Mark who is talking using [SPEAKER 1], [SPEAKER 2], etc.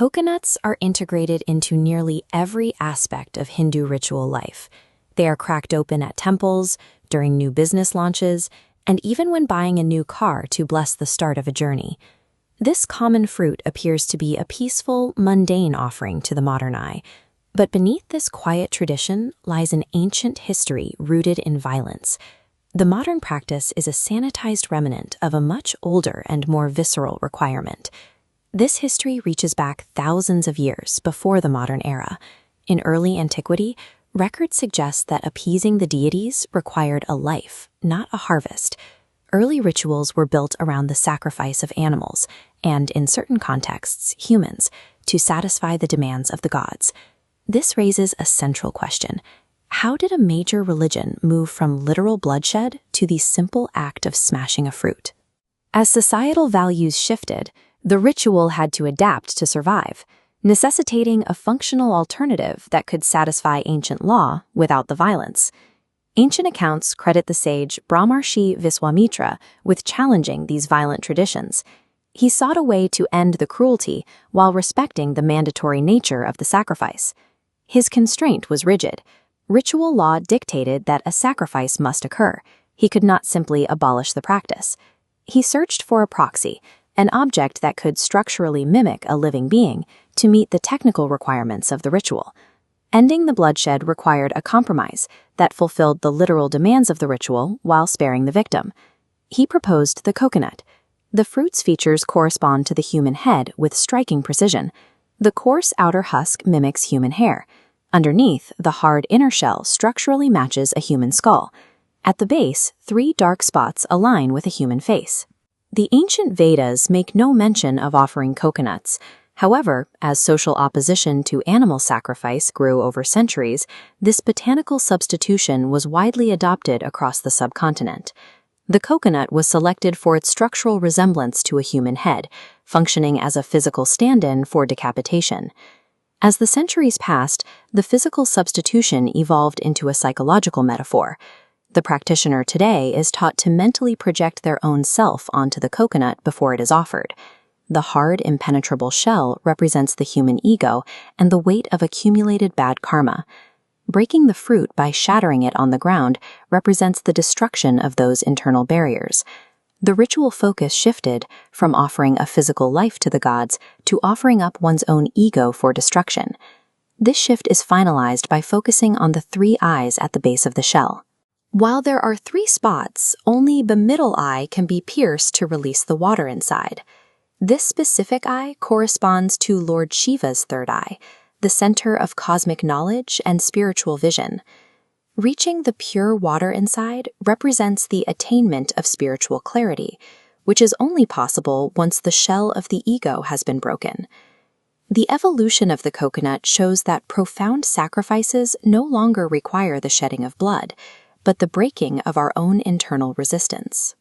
[SPEAKER 1] Coconuts are integrated into nearly every aspect of Hindu ritual life. They are cracked open at temples, during new business launches, and even when buying a new car to bless the start of a journey. This common fruit appears to be a peaceful, mundane offering to the modern eye. But beneath this quiet tradition lies an ancient history rooted in violence. The modern practice is a sanitized remnant of a much older and more visceral requirement. This history reaches back thousands of years before the modern era. In early antiquity, records suggest that appeasing the deities required a life, not a harvest. Early rituals were built around the sacrifice of animals, and in certain contexts, humans, to satisfy the demands of the gods. This raises a central question. How did a major religion move from literal bloodshed to the simple act of smashing a fruit? As societal values shifted, the ritual had to adapt to survive, necessitating a functional alternative that could satisfy ancient law without the violence. Ancient accounts credit the sage Brahmarshi Viswamitra with challenging these violent traditions. He sought a way to end the cruelty while respecting the mandatory nature of the sacrifice. His constraint was rigid. Ritual law dictated that a sacrifice must occur. He could not simply abolish the practice. He searched for a proxy, an object that could structurally mimic a living being, to meet the technical requirements of the ritual. Ending the bloodshed required a compromise that fulfilled the literal demands of the ritual while sparing the victim. He proposed the coconut. The fruit's features correspond to the human head with striking precision. The coarse outer husk mimics human hair. Underneath, the hard inner shell structurally matches a human skull. At the base, 3 dark spots align with a human face. The ancient Vedas make no mention of offering coconuts. However, as social opposition to animal sacrifice grew over centuries, this botanical substitution was widely adopted across the subcontinent. The coconut was selected for its structural resemblance to a human head, functioning as a physical stand-in for decapitation. As the centuries passed, the physical substitution evolved into a psychological metaphor. The practitioner today is taught to mentally project their own self onto the coconut before it is offered. The hard, impenetrable shell represents the human ego and the weight of accumulated bad karma. Breaking the fruit by shattering it on the ground represents the destruction of those internal barriers. The ritual focus shifted from offering a physical life to the gods to offering up one's own ego for destruction. This shift is finalized by focusing on the 3 eyes at the base of the shell. While there are 3 spots, only the middle eye can be pierced to release the water inside. This specific eye corresponds to Lord Shiva's 3rd eye, the center of cosmic knowledge and spiritual vision. Reaching the pure water inside represents the attainment of spiritual clarity, which is only possible once the shell of the ego has been broken. The evolution of the coconut shows that profound sacrifices no longer require the shedding of blood, but the breaking of our own internal resistance.